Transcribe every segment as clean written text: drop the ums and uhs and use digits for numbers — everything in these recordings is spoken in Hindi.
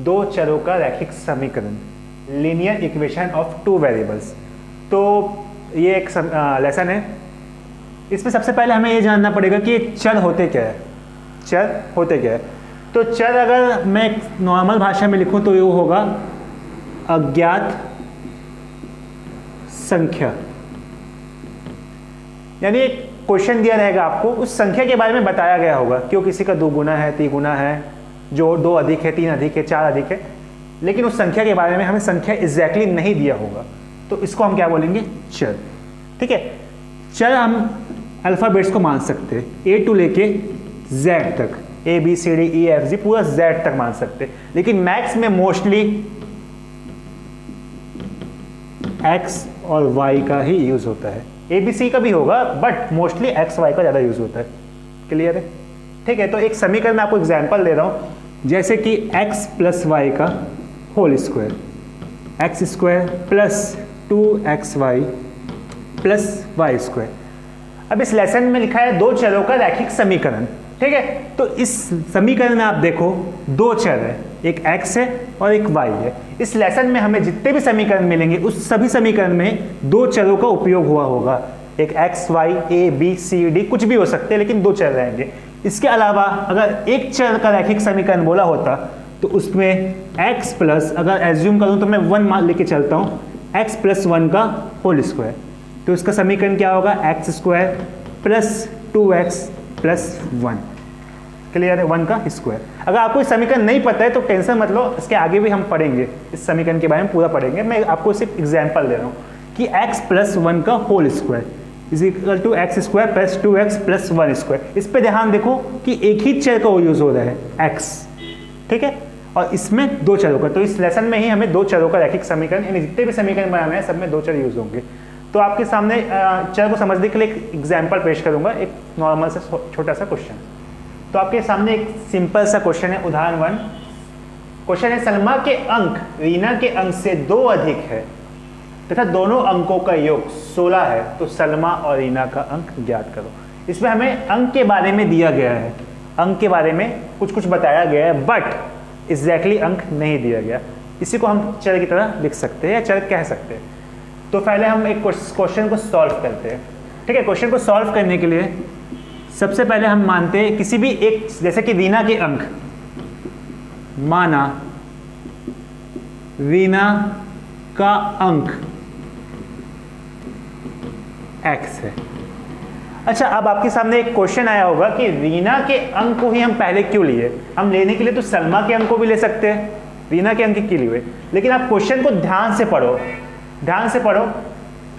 दो चरों का रैखिक समीकरण, linear equation of two variables. तो ये एक लेसन है। इसमें सबसे पहले हमें ये जानना पड़ेगा कि चर होते क्या है, चर होते क्या है। तो चर अगर मैं नॉर्मल भाषा में लिखूं तो ये होगा अज्ञात संख्या, यानी एक क्वेश्चन दिया रहेगा आपको, उस संख्या के बारे में बताया गया होगा क्यों किसी का 2 गुना है, 3 गुना है, जो 2 अधिक है, 3 अधिक है, 4 अधिक है, लेकिन उस संख्या के बारे में हमें संख्या एग्जैक्टली नहीं दिया होगा, तो इसको हम क्या बोलेंगे, चर। ठीक है, चर हम अल्फाबेट्स को मान सकते हैं, A टू लेके Z तक, A B C D E F G पूरा Z तक मान सकते हैं, लेकिन मैथ्स में मोस्टली X और Y का ही यूज होता है। A B C का भी होगा बट मोस्टली X Y का ज़्यादा यूज होता है। क्लियर है? ठीक है, तो एक समीकरण मैं आपको एग्जाम्पल दे रहा हूँ, जैसे कि x प्लस वाई का whole square, x square plus 2xy plus y square. अब इस लेसन में लिखा है दो चरों का रैखिक समीकरण। ठीक है, तो इस समीकरण में आप देखो दो चर है, एक x है और एक y है। इस लेसन में हमें जितने भी समीकरण मिलेंगे उस सभी समीकरण में दो चरों का उपयोग हुआ होगा। एक x y a b c d कुछ भी हो सकते हैं, लेकिन दो चर रहेंगे। इसके अलावा अगर एक चर का रैखिक समीकरण बोला होता तो उसमें x प्लस, अगर एज्यूम करूं तो मैं 1 मान लेके चलता हूं, x प्लस 1 का होल स्क्वायर, तो इसका समीकरण क्या होगा, x square plus 2x plus 1। Clear है, 1 का स्क्वायर। अगर आपको इस समीकरण नहीं पता है तो टेंशन मत लो, इसके आगे भी हम पढ़ेंगे, इस समीकरण के बारे में पूरा पढ़ेंगे। मैं आपको सिर्फ एग्जाम्पल दे रहा हूँ कि x प्लस 1 का whole square is equal to x square plus 2x plus 1 square. इस पे ध्यान देखो कि एक ही चर का यूज हो रहा है x, ठीक है, और इसमें दो चरों का। तो इस लेसन में ही हमें दो चरों का रैखिक समीकरण, यानी जितने भी समीकरण बनाने हैं सब में दो चर यूज होंगे। तो आपके सामने चर को समझने के लिए एक एग्जाम्पल पेश करूंगा, एक नॉर्मल सा छोटा सा क्वेश्चन। तो आपके सामने एक सिंपल सा क्वेश्चन है, उदाहरण 1। क्वेश्चन है सलमा के अंक रीना के अंक से 2 अधिक है तथा दोनों अंकों का योग 16 है, तो सलमा और रीना का अंक ज्ञात करो। इसमें हमें अंक के बारे में दिया गया है, अंक के बारे में कुछ कुछ बताया गया है, बट एग्जैक्टली अंक नहीं दिया गया। इसी को हम चर की तरह लिख सकते हैं या चर कह सकते हैं। तो पहले हम एक क्वेश्चन को सॉल्व करते हैं। ठीक है, क्वेश्चन को सॉल्व करने के लिए सबसे पहले हम मानते हैं किसी भी एक, जैसे कि रीना के अंक, माना रीना का अंक x है। अच्छा, अब आपके सामने एक क्वेश्चन आया होगा कि रीना के अंक को ही हम पहले क्यों लिए। हम लेने के लिए तो सलमा के अंक को भी ले सकते हैं, रीना के अंक क्यों लिए, लेकिन आप क्वेश्चन को ध्यान से पढ़ो, ध्यान से पढ़ो।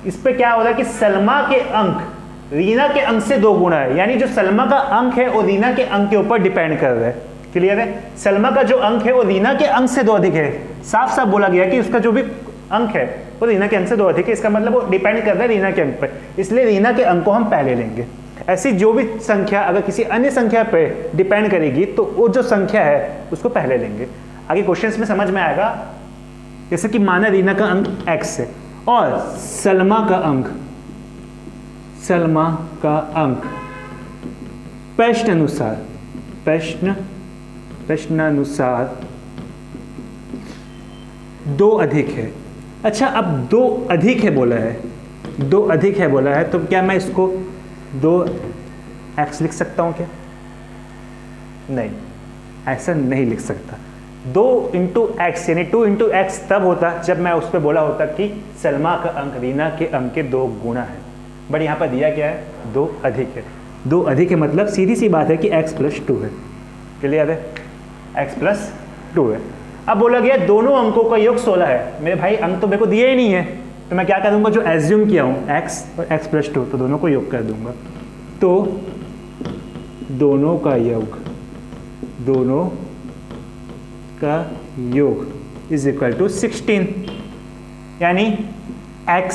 इस पे क्या हो रहा है कि सलमा के अंक रीना के अंक से 2 गुना है, यानी जो सलमा का अंक है वो रीना के अंक के ऊपर डिपेंड कर रहा है। क्लियर है, सलमा का जो अंक है वो रीना के अंक से 2 अधिक है। साफ साफ बोला गया कि उसका जो भी अंक है वो रीना के अंक से 2 अधिक है, इसका मतलब वो डिपेंड कर रहा है रीना के अंक पर, इसलिए रीना के अंक को हम पहले लेंगे। ऐसी जो भी संख्या अगर किसी अन्य संख्या पे डिपेंड करेगी तो वो जो संख्या है उसको पहले लेंगे। आगे क्वेश्चन में समझ में आएगा। जैसे कि माना रीना का अंक x है और सलमा का अंक, सलमा का अंक प्रश्नानुसार, प्रश्नानुसार 2 अधिक है। अच्छा, अब 2 अधिक है बोला है, 2 अधिक है बोला है, तो क्या मैं इसको 2x लिख सकता हूं क्या? नहीं, ऐसा नहीं लिख सकता। 2 इंटू एक्स यानी 2 इंटू एक्स तब होता जब मैं उस पर बोला होता कि सलमा का अंक रीना के अंक के 2 गुना है, बट यहाँ पर दिया क्या है, 2 अधिक है। 2 अधिक है मतलब सीधी सी बात है कि x प्लस 2 है। क्लियर है, x प्लस 2 है। अब बोला गया दोनों अंकों का योग 16 है। मेरे भाई अंक तो मेरे को दिए ही नहीं है, तो मैं क्या करूँगा, जो एज्यूम किया हूँ x और x प्लस 2, तो दोनों को योग कर दूंगा। तो दोनों का योग, दोनों का योग इज इक्वल टू 16, यानी x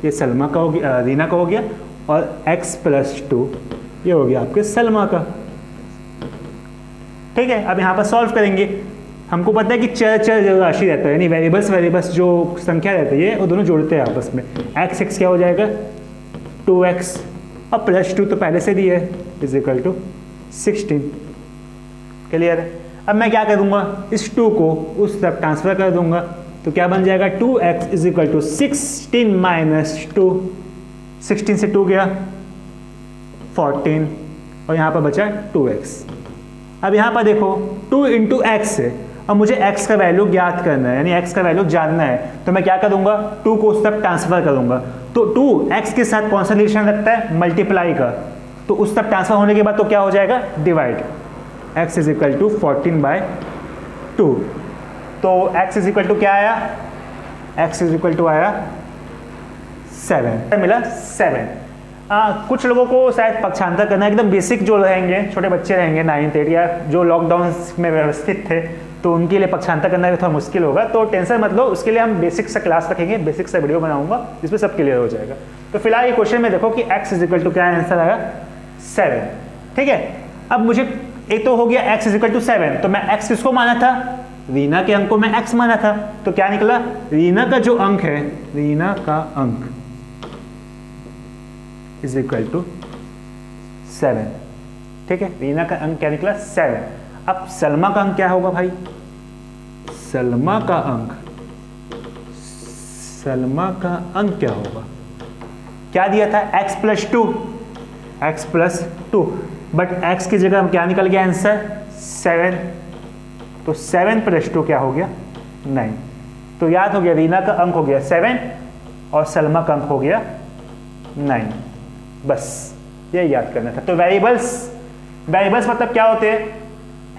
ये सलमा का हो गया, रीना का हो गया, और x प्लस 2 ये हो गया आपके सलमा का। ठीक है, अब यहाँ पर सॉल्व करेंगे। हमको पता है कि चर चर राशि रहता है, यानी वेरिएबल्स जो संख्या रहती है वो दोनों जोड़ते हैं आपस में। x क्या हो जाएगा, 2x, और प्लस 2 तो पहले से दिया है, इज इक्वल टू 16। क्लियर है। अब मैं क्या करूँगा, इस 2 को उस तरफ ट्रांसफ़र कर दूंगा, तो क्या बन जाएगा 2x is equal to 16 minus 2, 16 से 2 गया 14 और यहाँ पर बचा 2x। अब यहाँ पर देखो 2 इंटू एक्स है, अब मुझे x का वैल्यू ज्ञात करना है, यानी x का वैल्यू जानना है, तो मैं क्या करूँगा 2 को उस तरफ ट्रांसफ़र करूँगा। तो 2 x के साथ कौन सा रिलेशन रखता है, मल्टीप्लाई का, तो उस तरफ ट्रांसफ़र होने के बाद तो क्या हो जाएगा divide, x is equal to 14/2। तो x इज इक्वल टू क्या आया, x इज इक्वल टू आया 7 मिला 7। कुछ लोगों को शायद पक्षांतर करना एकदम बेसिक जो रहेंगे, छोटे बच्चे रहेंगे 9th 8th या जो लॉकडाउन में व्यवस्थित थे, तो उनके लिए पक्षांतर करना थोड़ा मुश्किल होगा, तो टेंशन मत लो, उसके लिए हम बेसिक से क्लास रखेंगे, बेसिक से वीडियो बनाऊंगा जिसमें सब क्लियर हो जाएगा। तो फिलहाल ये क्वेश्चन में देखो कि x इज इक्वल टू क्या आंसर आएगा 7, ठीक है। अब मुझे एक तो हो गया x इज इक्वल टू 7, तो मैं x किसको माना था, रीना के अंक को मैं x माना था, तो क्या निकला रीना का जो अंक है, रीना का अंक इज इक्वल टू 7, ठीक है। रीना का अंक क्या निकला 7। अब सलमा का अंक क्या होगा भाई, सलमा का अंक क्या होगा, क्या दिया था x प्लस 2, बट x की जगह क्या निकल गया आंसर 7, तो 7 प्लस 2 क्या हो गया 9। तो याद हो गया रीना का अंक हो गया 7 और सलमा का अंक हो गया 9, बस ये याद करना था। तो वेरिएबल्स मतलब क्या होते हैं,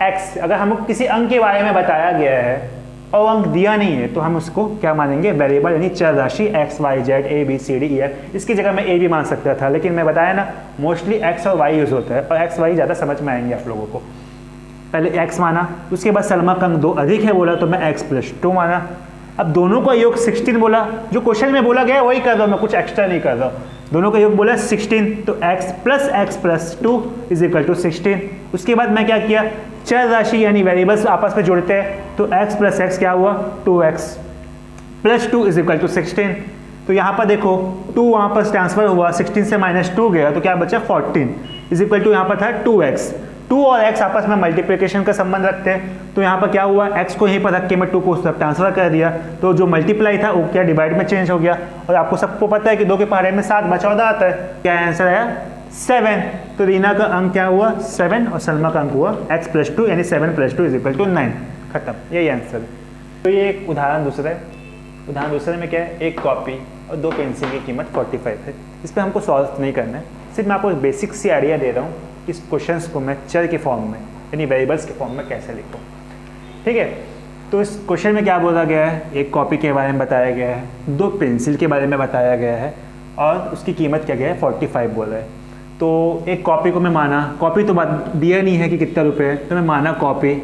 x अगर हमको किसी अंक के बारे में बताया गया है और अंक दिया नहीं है तो हम उसको क्या मानेंगे वेरिएबल, यानी चर राशि x y z a b c d e f। इसकी जगह मैं a भी मान सकता था, लेकिन मैं बताया ना मोस्टली x और y यूज होता है और x y ज़्यादा समझ में आएंगे आप लोगों को। पहले x माना, उसके बाद सलमा का अंक 2 अधिक है बोला तो मैं x प्लस 2 माना। अब दोनों का योग 16 बोला, जो क्वेश्चन में बोला गया वही कर रहा हूँ मैं, कुछ एक्स्ट्रा नहीं कर रहा हूँ। दोनों का योग बोला 16, तो x plus 2 is equal to 16। उसके बाद मैं क्या किया, चर राशि यानी वेरिएबल्स आपस में जोड़ते हैं, तो x प्लस x क्या हुआ 2x plus 2 is equal to 16। तो यहाँ पर देखो 2 वहाँ पर ट्रांसफर हुआ, 16 से माइनस 2 गया तो क्या बचा 14 इज इक्वल टू यहाँ पर था 2x। 2 और x आपस में मल्टीप्लिकेशन का संबंध रखते हैं, तो यहाँ पर क्या हुआ x को यहीं पर रख के मैं 2 को उस तरफ ट्रांसफर कर दिया, तो जो मल्टीप्लाई था वो क्या डिवाइड में चेंज हो गया। और आपको सबको पता है कि 2 के पहाड़े में 7 × 14 आता है, क्या आंसर आया 7। तो रीना का अंक क्या हुआ 7 और सलमा का अंक हुआ x प्लस 2, यानी 7 प्लस 2 इज इक्वल टू 9, खत्म, यही आंसर है। तो ये एक उदाहरण दूसरे में क्या है, एक कॉपी और 2 पेंसिल की कीमत 45 है। इस पर हमको सॉल्व नहीं करना है, सिर्फ मैं आपको एक बेसिक सी आइडिया दे रहा हूँ इस क्वेश्चंस को मैं चर के फॉर्म में यानी वेरिएबल्स के फॉर्म में कैसे लिखूँ, ठीक है। तो इस क्वेश्चन में क्या बोला गया है, एक कॉपी के बारे में बताया गया है, 2 पेंसिल के बारे में बताया गया है और उसकी कीमत क्या गया है 45 बोला है। तो एक कॉपी को मैं माना, कॉपी तो बात दिया नहीं है कि कितना रुपये है, तो मैं माना कॉपी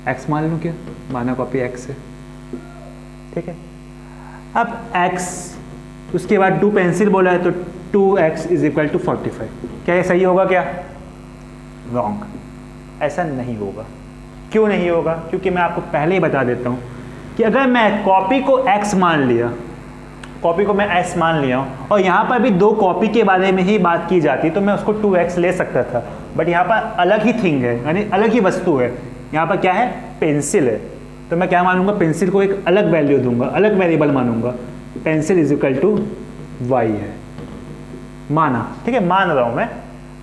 x मान लूँ, क्या माना कॉपी x है, ठीक है। अब x, उसके बाद 2 पेंसिल बोला है तो 2x इज इक्वल टू 45, क्या ये सही होगा क्या, रॉन्ग, ऐसा नहीं होगा। क्यों नहीं होगा, क्योंकि मैं आपको पहले ही बता देता हूँ कि अगर मैं कॉपी को x मान लिया, कॉपी को मैं s मान लिया हूँ और यहाँ पर भी 2 कॉपी के बारे में ही बात की जाती तो मैं उसको 2x ले सकता था, बट यहाँ पर अलग ही थिंग है, यानी अलग ही वस्तु है। यहाँ पर क्या है, पेंसिल है, तो मैं क्या मानूंगा, पेंसिल को एक अलग वैल्यू दूंगा, अलग वेरिएबल मानूंगा, pencil is equal to y है, माना, ठीक है, मान रहा हूँ मैं।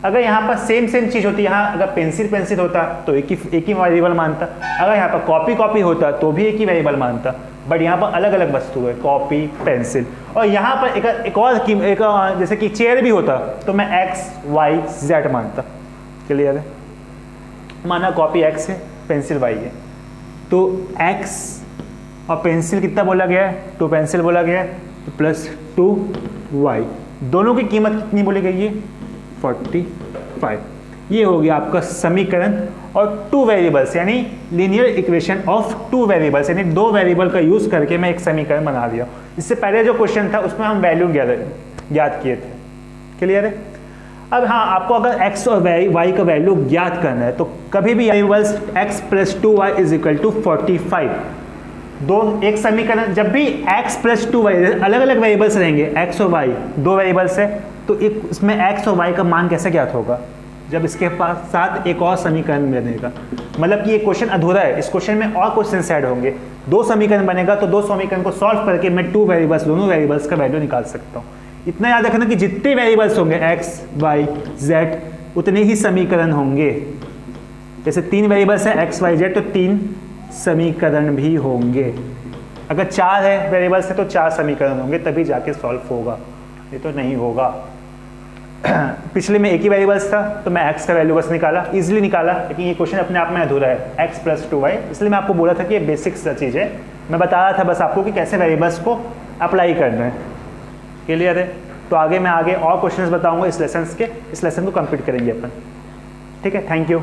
अगर यहाँ पर सेम चीज़ होती, यहाँ अगर पेंसिल होता तो एक ही वेरिएबल मानता, अगर यहाँ पर कॉपी होता तो भी एक ही वेरिएबल मानता, बट यहाँ पर अलग अलग वस्तु है, कॉपी पेंसिल। और यहाँ पर एक और जैसे कि चेयर भी होता तो मैं x y z मानता, क्लियर है। माना कॉपी x है, पेंसिल y है, तो x और पेंसिल कितना बोला गया है, 2 पेंसिल बोला गया है, तो प्लस 2y, दोनों की कीमत कितनी बोली गई है 45। ये हो गया आपका समीकरण। और 2 वेरिएबल्स यानी लीनियर इक्वेशन ऑफ 2 वेरिएबल्स, यानी 2 वेरिएबल का यूज करके मैं एक समीकरण बना दिया। इससे पहले जो क्वेश्चन था उसमें हम वैल्यू ज्ञात किए थे, क्लियर है। अब हाँ, आपको अगर x और y का वैल्यू ज्ञात करना है तो कभी भी variables x plus 2y is equal to 45, एक समीकरण, जब भी x प्लस 2y अलग अलग वेरिएबल्स रहेंगे, x और y 2 वेरिएबल्स है, तो एक इसमें x और y का मान कैसे ज्ञात होगा, जब इसके पास साथ एक और समीकरण बनेगा, मतलब कि ये क्वेश्चन अधूरा है, इस क्वेश्चन में और क्वेश्चन ऐड होंगे, 2 समीकरण बनेगा तो 2 समीकरण को सॉल्व करके मैं 2 वेरिएबल्स, दोनों वेरिएबल्स का वैल्यू निकाल सकता हूँ। इतना याद रखना कि जितने वेरिएबल्स होंगे x, y, z उतने ही समीकरण होंगे। जैसे 3 वेरिएबल्स हैं x, y, z तो 3 समीकरण भी होंगे। अगर 4 है वेरिएबल्स है तो 4 समीकरण होंगे, तभी जाके सॉल्व होगा, ये तो नहीं होगा। पिछले में एक ही वेरिएबल्स था तो मैं x का वैल्यू बस निकाला, इजीली निकाला, लेकिन ये क्वेश्चन अपने आप में अधूरा है, x + 2y, इसलिए मैं आपको बोला था कि ये बेसिक सा चीज़ है, मैं बता रहा था बस आपको कि कैसे वेरिएबल्स को अप्लाई करना है। क्लियर है? तो आगे मैं और क्वेश्चंस बताऊंगा इस लेसन के, इस लेसन को कंप्लीट करेंगे अपन। ठीक है, थैंक यू।